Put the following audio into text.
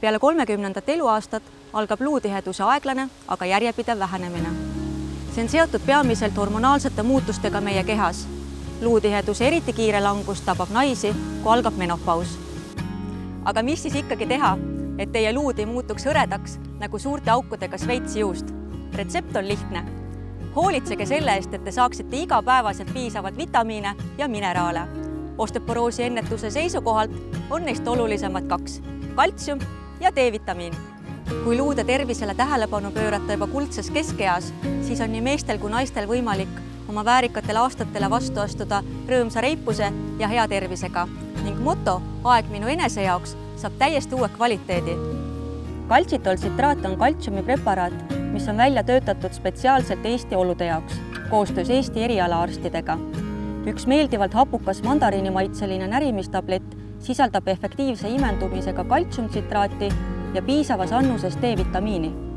Peale 30. eluaastat algab luutiheduse aeglane, aga järjepidev vähenemine. See on seotud peamiselt hormonaalsete muutustega meie kehas. Luutiheduse eriti kiire langus tabab naisi, kui algab menopaus. Aga mis siis ikkagi teha, et teie luud ei muutuks hõredaks nagu suurte aukudega Šveitsi juust? Retsept on lihtne. Hoolitsege selle eest, et te saaksite igapäevaselt piisavalt vitamiine ja mineraale. Osteoporoosi ennetuse seisukohalt on neist olulisemad 2, kaltsium ja D-vitamiin. Kui luude tervisele tähelepanu pöörata juba kuldses keskeas, siis on nii meestel kui naistel võimalik oma väärikatele aastatele vastu astuda rõõmsa reipuse ja hea tervisega ning moto "Aeg minu enese jaoks" saab täiesti uue kvaliteedi. Calcitol-Citraat on kaltsiumi preparaat, mis on välja töötatud spetsiaalselt Eesti olude jaoks, koostöös Eesti erialaarstidega. Üks meeldivalt hapukas mandariinimaitseline närimistablett sisaldab efektiivse imendumisega kaltsiumtsitraati ja piisavas annuses D-vitamiini.